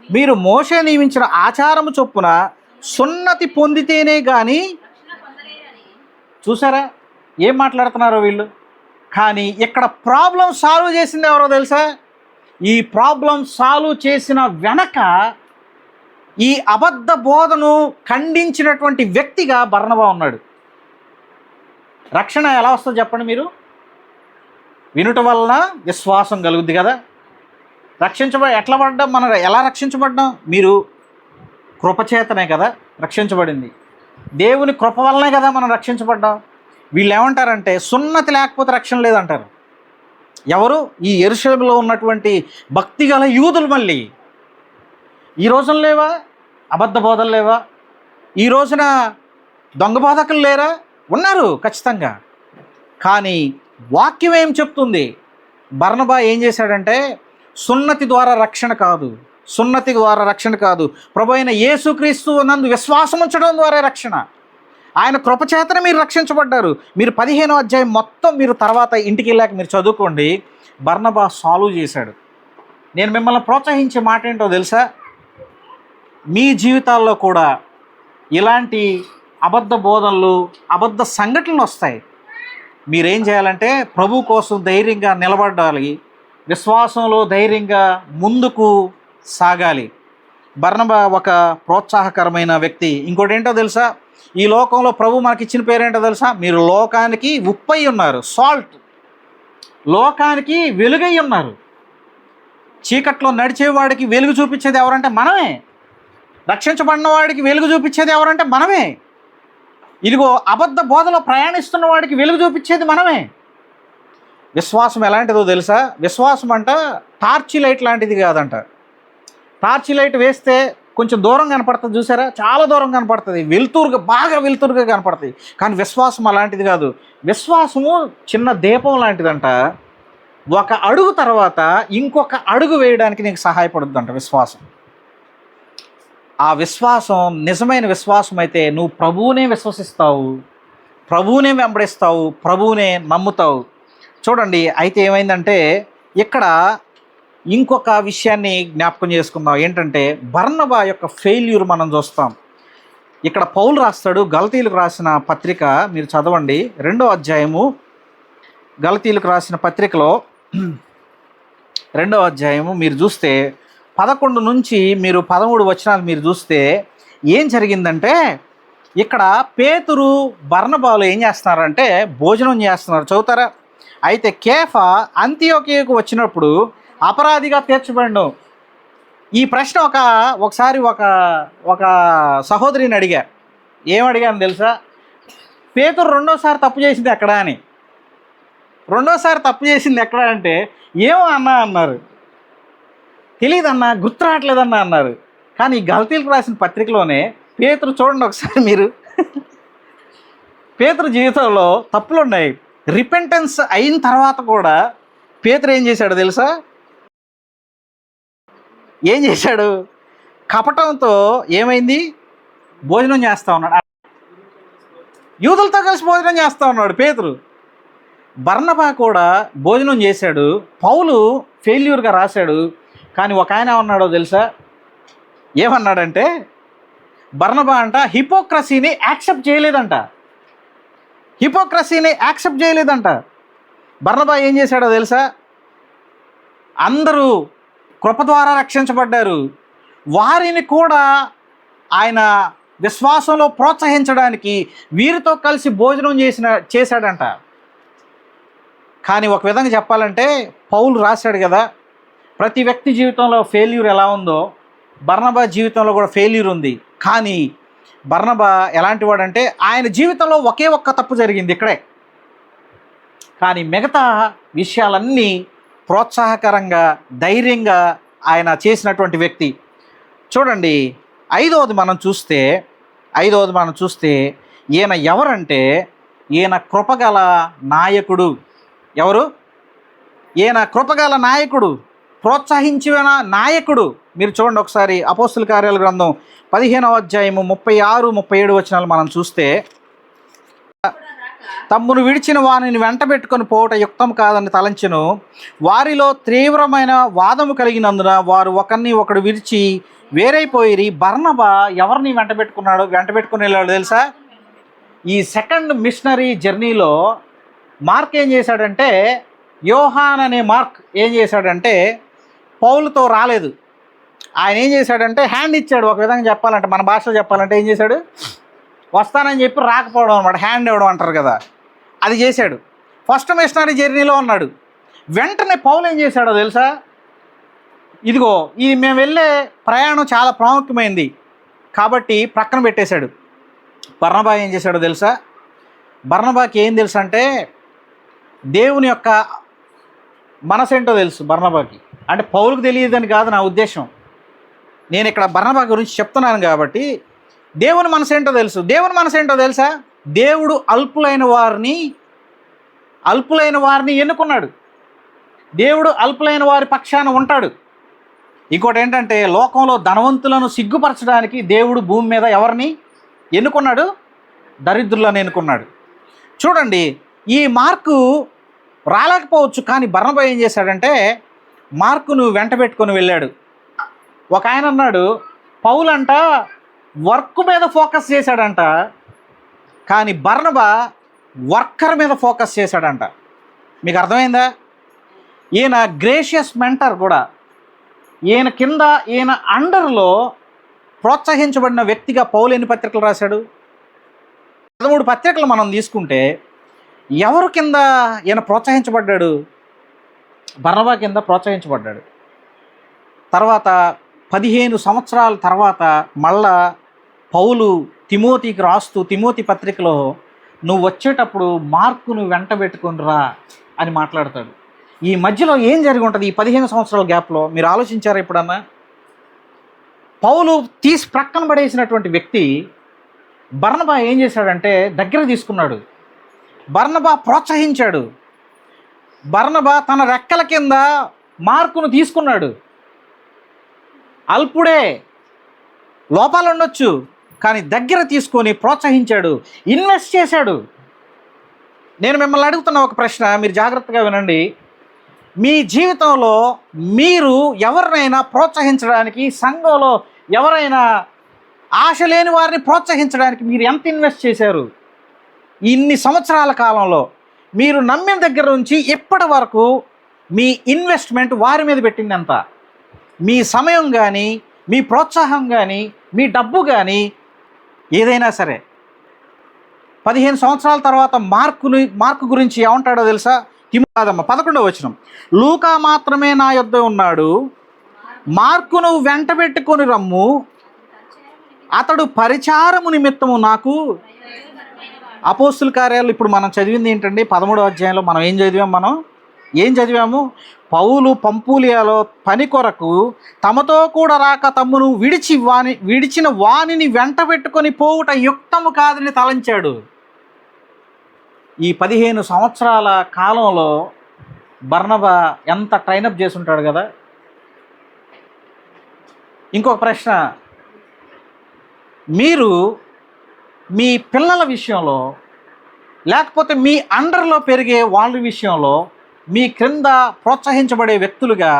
మీరు మోషే నియమించిన ఆచారము చొప్పున సున్నతి పొందితేనే కానీ. చూసారా ఏం మాట్లాడుతున్నారో వీళ్ళు? కానీ ఇక్కడ ప్రాబ్లం సాల్వ్ చేసింది ఎవరో తెలుసా? ఈ ప్రాబ్లం సాల్వ్ చేసిన వెనక ఈ అబద్ధ బోధను ఖండించినటువంటి వ్యక్తిగా బర్నబా ఉన్నాడు. రక్షణ ఎలా వస్తుందో చెప్పండి మీరు? వినుట వలన విశ్వాసం కలుగుద్ది కదా. ఎట్లా పడ్డాం మనం? ఎలా రక్షించబడ్డాం? మీరు కృపచేతనే కదా రక్షించబడింది, దేవుని కృప వల్లనే కదా మనం రక్షించబడ్డాం. వీళ్ళు ఏమంటారంటే సున్నతి లేకపోతే రక్షణ లేదంటారు. ఎవరు? ఈ యెరూషలేములో ఉన్నటువంటి భక్తి గల యూదులు. మళ్ళీ ఈ రోజున లేవా అబద్ధ బోధలు? లేవా ఈ రోజున? దొంగ బోధకులు లేరా? ఉన్నారు ఖచ్చితంగా. కానీ వాక్యం ఏం చెప్తుంది? బర్నబా ఏం చేశాడంటే సున్నతి ద్వారా రక్షణ కాదు, సున్నతి ద్వారా రక్షణ కాదు, ప్రభు అయిన యేసుక్రీస్తు నందు విశ్వాసం ఉంచడం ద్వారా రక్షణ. ఆయన కృపచేతన మీరు రక్షించబడ్డారు. మీరు 15వ అధ్యాయం మొత్తం మీరు తర్వాత ఇంటికి వెళ్ళాక మీరు చదువుకోండి. బర్నబా సాల్వ్ చేశాడు. నేను మిమ్మల్ని ప్రోత్సహించే మాట ఏంటో తెలుసా? మీ జీవితాల్లో కూడా ఇలాంటి అబద్ధ బోధనలు, అబద్ధ సంఘటనలు వస్తాయి. మీరేం చేయాలంటే ప్రభు కోసం ధైర్యంగా నిలబడాలి, విశ్వాసంలో ధైర్యంగా ముందుకు సాగాలి. బర్నబా ఒక ప్రోత్సాహకరమైన వ్యక్తి. ఇంకోటి ఏంటో తెలుసా? ఈ లోకంలో ప్రభు మనకి ఇచ్చిన పేరేంటో తెలుసా? మీరు లోకానికి ఉప్పై ఉన్నారు, సాల్ట్. లోకానికి వెలుగై ఉన్నారు. చీకట్లో నడిచేవాడికి వెలుగు చూపించేది ఎవరంటే మనమే. రక్షించబడిన వాడికి వెలుగు చూపించేది ఎవరంటే మనమే. ఇదిగో అబద్ధ బోధలో ప్రయాణిస్తున్న వాడికి వెలుగు చూపించేది మనమే. విశ్వాసం ఎలాంటిదో తెలుసా? విశ్వాసం అంట టార్చ్ లైట్ లాంటిది కాదంట. టార్చ్ లైట్ వేస్తే కొంచెం దూరం కనపడుతుంది చూసారా, చాలా దూరం కనపడుతుంది, వెలుతురుగా, బాగా వెలుతురుగా కనపడుతుంది. కానీ విశ్వాసం అలాంటిది కాదు. విశ్వాసము చిన్న దీపం లాంటిదంట. ఒక అడుగు తర్వాత ఇంకొక అడుగు వేయడానికి నీకు సహాయపడుద్దంట విశ్వాసం. ఆ విశ్వాసం నిజమైన విశ్వాసం అయితే నువ్వు ప్రభువునే విశ్వసిస్తావు, ప్రభువునే వెంబడిస్తావు, ప్రభువునే నమ్ముతావు. చూడండి, అయితే ఏమైందంటే ఇక్కడ ఇంకొక విషయాన్ని జ్ఞాపకం చేసుకుందాం. ఏంటంటే బర్నబా యొక్క ఫెయిల్యూర్ మనం చూస్తాం. ఇక్కడ పౌలు రాస్తాడు, గలతీయులకు రాసిన పత్రిక మీరు చదవండి, 2వ అధ్యాయము, గలతీయులకు రాసిన పత్రికలో 2వ అధ్యాయము మీరు చూస్తే 11 నుంచి మీరు 13 వచనాలు మీరు చూస్తే ఏం జరిగిందంటే, ఇక్కడ పేతురు బర్నబాలు ఏం చేస్తున్నారంటే భోజనం చేస్తున్నారు. చదువుతారా? అయితే కేఫా అంతియోకియకు వచ్చినప్పుడు అపరాధిగా తీర్చబడిను. ఈ ప్రశ్న ఒకసారి ఒక సహోదరిని అడిగా. ఏమడిగాను తెలుసా? పేతురు రెండోసారి తప్పు చేసింది ఎక్కడా అని. రెండోసారి తప్పు చేసింది ఎక్కడ అంటే, ఏమో అన్నా అన్నారు, తెలియదన్నా, గుర్తు రావట్లేదన్నా అన్నారు. కానీ గలతీయులకు రాసిన పత్రికలోనే పేతురు చూడండి ఒకసారి మీరు, పేతురు జీవితంలో తప్పులు ఉన్నాయి. రిపెంటెన్స్ అయిన తర్వాత కూడా పేతురు ఏం చేశాడు తెలుసా? ఏం చేశాడు? కపటంతో ఏమైంది? భోజనం చేస్తూ ఉన్నాడు, యూదులతో కలిసి భోజనం చేస్తూ ఉన్నాడు పేతురు. బర్నబా కూడా భోజనం చేశాడు. పౌలు ఫెయిల్యూర్గా రాశాడు. కానీ ఒక ఆయన ఏమన్నాడో తెలుసా? ఏమన్నాడంటే, బర్నబా అంట హిపోక్రసీని యాక్సెప్ట్ చేయలేదంట. హిపోక్రసీని యాక్సెప్ట్ చేయలేదంట. బర్నబా ఏం చేశాడో తెలుసా? అందరూ కృప ద్వారా రక్షించబడ్డారు, వారిని కూడా ఆయన విశ్వాసంలో ప్రోత్సహించడానికి వీరితో కలిసి భోజనం చేశాడంట. కానీ ఒక విధంగా చెప్పాలంటే పౌలు రాశాడు కదా, ప్రతి వ్యక్తి జీవితంలో ఫెయిల్యూర్ ఎలా ఉందో బర్నబా జీవితంలో కూడా ఫెయిల్యూర్ ఉంది. కానీ బర్నబా ఎలాంటి వాడంటే, ఆయన జీవితంలో ఒకే ఒక్క తప్పు జరిగింది ఇక్కడే, కానీ మిగతా విషయాలన్నీ ప్రోత్సాహకరంగా, ధైర్యంగా ఆయన చేసినటువంటి వ్యక్తి. చూడండి, ఐదవది మనం చూస్తే ఈయన ఎవరంటే, ఈయన కృపగల నాయకుడు. ఎవరు? ఈయన కృపగల నాయకుడు, ప్రోత్సహించిన నాయకుడు. మీరు చూడండి ఒకసారి అపోస్తుల కార్యాల గ్రంథం 15వ అధ్యాయము 36, 37 వచనాలు మనం చూస్తే, తమ్మును విడిచిన వారిని వెంట పెట్టుకొని పోవట యుక్తం కాదని తలంచెను. వారిలో తీవ్రమైన వాదము కలిగినందున వారు ఒకడు విడిచి వేరైపోయి. బర్నబా ఎవరిని వెంట పెట్టుకుని వెళ్ళాడు తెలుసా? ఈ సెకండ్ మిషనరీ జర్నీలో మార్క్ ఏం చేశాడంటే, యోహాన్ అనే మార్క్ ఏం చేశాడంటే పౌలుతో రాలేదు. ఆయన ఏం చేశాడంటే హ్యాండ్ ఇచ్చాడు. ఒక విధంగా చెప్పాలంటే, మన భాషలో చెప్పాలంటే ఏం చేశాడు? వస్తానని చెప్పి రాకపోవడం అనమాట, హ్యాండ్ ఇవ్వడం అంటారు కదా, అది చేశాడు. ఫస్ట్ మిషనరీ జర్నీలో ఉన్నాడు. వెంటనే పౌలు ఏం చేశాడో తెలుసా? ఇదిగో ఇది మేము వెళ్ళే ప్రయాణం చాలా ప్రాముఖ్యమైంది కాబట్టి ప్రక్కన పెట్టేశాడు. బర్నబా ఏం చేశాడో తెలుసా? బర్నబాకి ఏం తెలుసు అంటే, దేవుని యొక్క మనసేంటో తెలుసు బర్నబాకి. అంటే పౌలుకు తెలియదని కాదు నా ఉద్దేశం, నేను ఇక్కడ బర్నబా గురించి చెప్తున్నాను కాబట్టి. దేవుని మనసేంటో తెలుసు. దేవుని మనసేంటో తెలుసా? దేవుడు అల్పులైన వారిని ఎన్నుకున్నాడు. దేవుడు అల్పులైన వారి పక్షాన ఉంటాడు. ఇంకోటి ఏంటంటే, లోకంలో ధనవంతులను సిగ్గుపరచడానికి దేవుడు భూమి మీద ఎవరిని ఎన్నుకున్నాడు? దరిద్రులను ఎన్నుకున్నాడు. చూడండి, ఈ మార్కు రాలేకపోవచ్చు, కానీ బర్నబా ఏం చేశాడంటే మార్కును వెంట పెట్టుకొని వెళ్ళాడు. ఒక ఆయన అన్నాడు, పౌలు అంట వర్క్ మీద ఫోకస్ చేశాడంట, కానీ బర్నబా వర్కర్ మీద ఫోకస్ చేశాడంట. మీకు అర్థమైందా? ఈయన గ్రేషియస్ మెంటర్ కూడా, ఈయన అండర్లో ప్రోత్సహించబడిన వ్యక్తిగా పౌలు ఎన్ని పత్రికలు రాశాడు? 13 పత్రికలు మనం తీసుకుంటే ఎవరు కింద ఈయన ప్రోత్సహించబడ్డాడు? బర్నబా కింద ప్రోత్సహించబడ్డాడు. తర్వాత 15 సంవత్సరాల తర్వాత మళ్ళా పౌలు తిమోతికి రాస్తూ తిమోతి పత్రికలో నువ్వు వచ్చేటప్పుడు మార్కును వెంట పెట్టుకుని రా అని మాట్లాడతాడు. ఈ మధ్యలో ఏం జరిగి ఉంటుంది ఈ 15 సంవత్సరాల గ్యాప్లో? మీరు ఆలోచించారా ఎప్పుడన్నా? పౌలు తీసి ప్రక్కన పడేసినటువంటి వ్యక్తి బర్నబా ఏం చేశాడంటే దగ్గర తీసుకున్నాడు. బర్నబా ప్రోత్సహించాడు. బర్నబా తన రెక్కల కింద మార్కును తీసుకున్నాడు. అల్పుడే, లోపాలు ఉండొచ్చు, కానీ దగ్గర తీసుకొని ప్రోత్సహించాడు, ఇన్వెస్ట్ చేశాడు. నేను మిమ్మల్ని అడుగుతున్న ఒక ప్రశ్న, మీరు జాగ్రత్తగా వినండి. మీ జీవితంలో మీరు ఎవరినైనా ప్రోత్సహించడానికి, సంఘంలో ఎవరైనా ఆశ లేని వారిని ప్రోత్సహించడానికి మీరు ఎంత ఇన్వెస్ట్ చేశారు? ఇన్ని సంవత్సరాల కాలంలో మీరు నమ్మిన దగ్గర నుంచి ఇప్పటి వరకు మీ ఇన్వెస్ట్మెంట్ వారి మీద పెట్టింది ఎంత? మీ సమయం కానీ, మీ ప్రోత్సాహం కానీ, మీ డబ్బు కానీ, ఏదైనా సరే. 15 సంవత్సరాల తర్వాత మార్కు గురించి ఏమంటాడో తెలుసా? కాదమ్మా, 11వ వచనం. లూకా మాత్రమే నా యొద్ద ఉన్నాడు, మార్కును వెంట పెట్టుకొని రమ్ము, అతడు పరిచారము నిమిత్తము నాకు. అపోస్తుల కార్యాలు ఇప్పుడు మనం చదివింది ఏంటండి? 13వ అధ్యాయంలో మనం ఏం చదివాము? పౌలు పంపూలియాలో పని కొరకు తమతో కూడా రాక తమ్మును విడిచిన వానిని వెంట పెట్టుకొని పోవుట యుక్తము కాదని తలంచాడు. ఈ 15 సంవత్సరాల కాలంలో బర్నబా ఎంత ట్రైనప్ చేసి ఉంటాడు కదా. ఇంకొక ప్రశ్న, మీరు మీ పిల్లల విషయంలో, లేకపోతే మీ అండర్లో పెరిగే వాళ్ళ విషయంలో, మీ క్రింద ప్రోత్సహించబడే వ్యక్తులుగా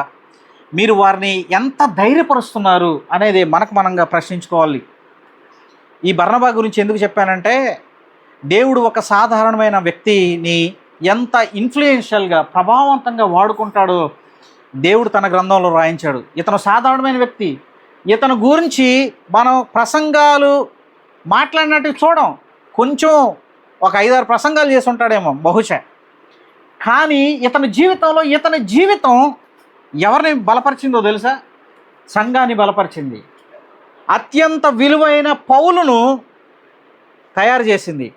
మీరు వారిని ఎంత ధైర్యపరుస్తున్నారు అనేది మనంగా ప్రశ్నించుకోవాలి. ఈ బర్నబా గురించి ఎందుకు చెప్పానంటే, దేవుడు ఒక సాధారణమైన వ్యక్తిని ఎంత ఇన్ఫ్లుయెన్షియల్గా, ప్రభావవంతంగా వాడుకుంటాడో దేవుడు తన గ్రంథంలో రాయించాడు. ఇతను సాధారణమైన వ్యక్తి. ఇతను గురించి మనం ప్రసంగాలు మాట్లాడినట్టు చూడం. కొంచెం ఒక 5-6 ప్రసంగాలు చేసి ఉంటాడేమో బహుశా. కానీ ఇతని జీవితం ఎవరిని బలపరిచిందో తెలుసా? సంఘాన్ని బలపరిచింది. అత్యంత విలువైన పౌలును తయారు చేసింది.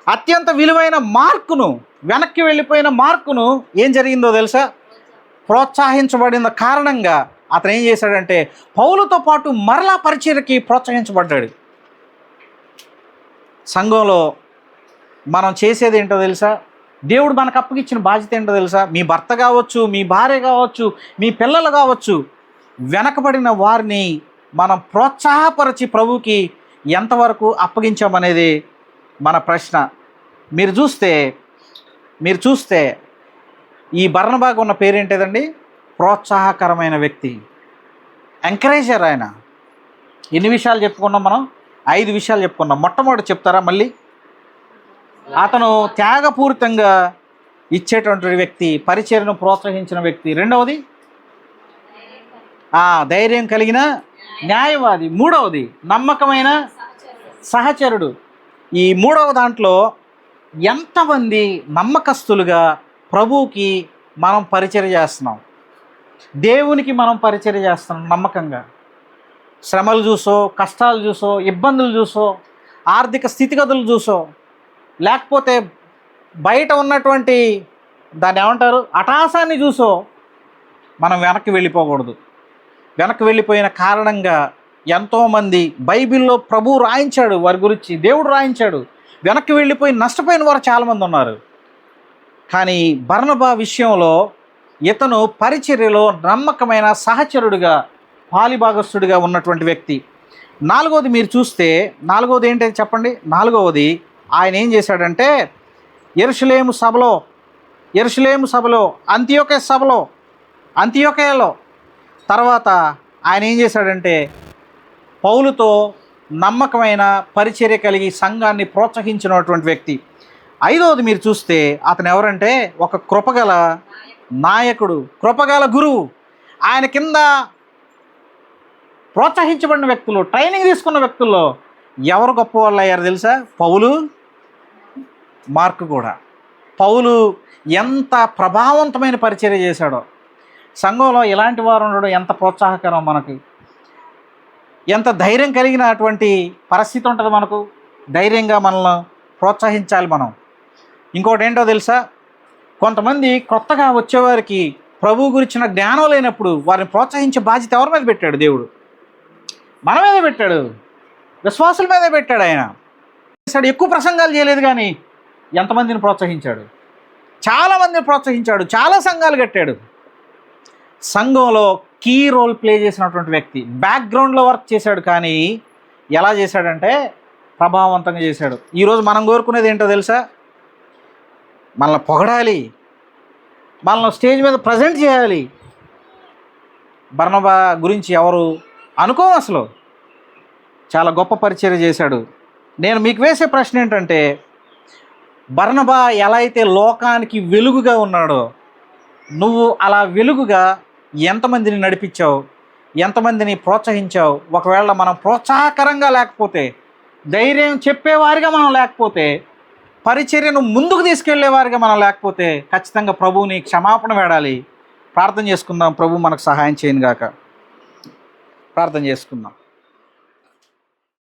అత్యంత విలువైన మార్కును, వెనక్కి వెళ్ళిపోయిన మార్కును ఏం జరిగిందో తెలుసా? ప్రోత్సహించబడిన కారణంగా అతను ఏం చేశాడంటే పౌలుతో పాటు మరలా పరిచర్యకి ప్రోత్సహించబడ్డాడు. సంఘంలో మనం చేసేది ఏంటో తెలుసా? దేవుడు మనకు అప్పగిచ్చిన బాధ్యత ఏంటో తెలుసా? మీ భర్త కావచ్చు, మీ భార్య కావచ్చు, మీ పిల్లలు కావచ్చు, వెనకబడిన వారిని మనం ప్రోత్సాహపరిచి ప్రభువుకి ఎంతవరకు అప్పగించామనేది మన ప్రశ్న. మీరు చూస్తే ఈ బర్నబాకు ఉన్న పేరేంటిదండి? ప్రోత్సాహకరమైన వ్యక్తి, ఎంకరేజర్. ఆయన ఎన్ని విషయాలు చెప్పుకున్నాం మనం? 5 విషయాలు చెప్పుకున్నాం. మొట్టమొదటి చెప్తారా మళ్ళీ? అతను త్యాగపూరితంగా ఇచ్చేటువంటి వ్యక్తి, పరిచర్యను ప్రోత్సహించిన వ్యక్తి. రెండవది ధైర్యం కలిగిన న్యాయవాది. మూడవది నమ్మకమైన సహచరుడు. ఈ 3వ దాంట్లో ఎంతమంది నమ్మకస్తులుగా ప్రభువుకి మనం పరిచర్య చేస్తున్నాం, దేవునికి మనం పరిచర్య చేస్తున్నాం నమ్మకంగా. శ్రమలు చూసో, కష్టాలు చూసో, ఇబ్బందులు చూసో, ఆర్థిక స్థితిగతులు చూసో, లేకపోతే బయట ఉన్నటువంటి దాన్ని ఏమంటారు అటాసాన్ని చూసో మనం వెనక్కి వెళ్ళిపోకూడదు. వెనక్కి వెళ్ళిపోయిన కారణంగా ఎంతోమంది బైబిల్లో ప్రభువు రాయించాడు, వారి గురించి దేవుడు రాయించాడు. వెనక్కి వెళ్ళిపోయి నష్టపోయిన వారు చాలామంది ఉన్నారు. కానీ బర్నబా విషయంలో ఇతను పరిచర్యలో నమ్మకమైన సహచరుడిగా, పాలిభాగస్తుడిగా ఉన్నటువంటి వ్యక్తి. 4వది మీరు చూస్తే, 4వది ఏంటది చెప్పండి? 4వది ఆయన ఏం చేశాడంటే యెరూషలేము సభలో అంతియోకయలో తర్వాత ఆయన ఏం చేశాడంటే పౌలుతో నమ్మకమైన పరిచర్య కలిగి సంఘాన్ని ప్రోత్సహించినటువంటి వ్యక్తి. 5వది మీరు చూస్తే అతను ఎవరంటే ఒక కృపగల నాయకుడు, కృపగల గురువు. ఆయన కింద ప్రోత్సహించబడిన వ్యక్తులు, ట్రైనింగ్ తీసుకున్న వ్యక్తుల్లో ఎవరు గొప్ప వాళ్ళు అయ్యారు తెలుసా? పౌలు, మార్కు కూడా. పౌలు ఎంత ప్రభావవంతమైన పరిచర్య చేశాడో. సంఘంలో ఇలాంటి వారు ఉండడం ఎంత ప్రోత్సాహకరం మనకి. ఎంత ధైర్యం కలిగినటువంటి పరిస్థితి ఉంటుంది మనకు. ధైర్యంగా మనల్ని ప్రోత్సహించాలి మనం. ఇంకోటి ఏంటో తెలుసా, కొంతమంది కొత్తగా వచ్చేవారికి ప్రభు గురించిన జ్ఞానం లేనప్పుడు వారిని ప్రోత్సహించే బాధ్యత ఎవరి మీద పెట్టాడు? దేవుడు మన మీదే పెట్టాడు, విశ్వాసుల మీదే పెట్టాడు. ఆయన చేశాడు, ఎక్కువ ప్రసంగాలు చేయలేదు కానీ ఎంతమందిని ప్రోత్సహించాడు? చాలామందిని ప్రోత్సహించాడు, చాలా సంఘాలు కట్టాడు. సంఘంలో కీ రోల్ ప్లే చేసినటువంటి వ్యక్తి, బ్యాక్గ్రౌండ్లో వర్క్ చేశాడు, కానీ ఎలా చేశాడంటే ప్రభావవంతంగా చేశాడు. ఈరోజు మనం కోరుకునేది ఏంటో తెలుసా? మనల్ని పొగడాలి, మనల్ని స్టేజ్ మీద ప్రజెంట్ చేయాలి. బర్నబా గురించి ఎవరు అనుకోం అసలు, చాలా గొప్ప పరిచర్య చేశాడు. నేను మీకు వేసే ప్రశ్న ఏంటంటే, బర్నబా ఎలా అయితే లోకానికి వెలుగుగా ఉన్నాడో, నువ్వు అలా వెలుగుగా ఎంతమందిని నడిపించావు, ఎంతమందిని ప్రోత్సహించావు? ఒకవేళ మనం ప్రోత్సాహకరంగా లేకపోతే, ధైర్యం చెప్పేవారిగా మనం లేకపోతే, పరిచర్యను ముందుకు తీసుకెళ్లేవారిగా మనం లేకపోతే, ఖచ్చితంగా ప్రభువుని క్షమాపణ వేడాలి. ప్రార్థన చేసుకుందాం, ప్రభు మనకు సహాయం చేయను గాక. ప్రార్థన చేసుకుందాం.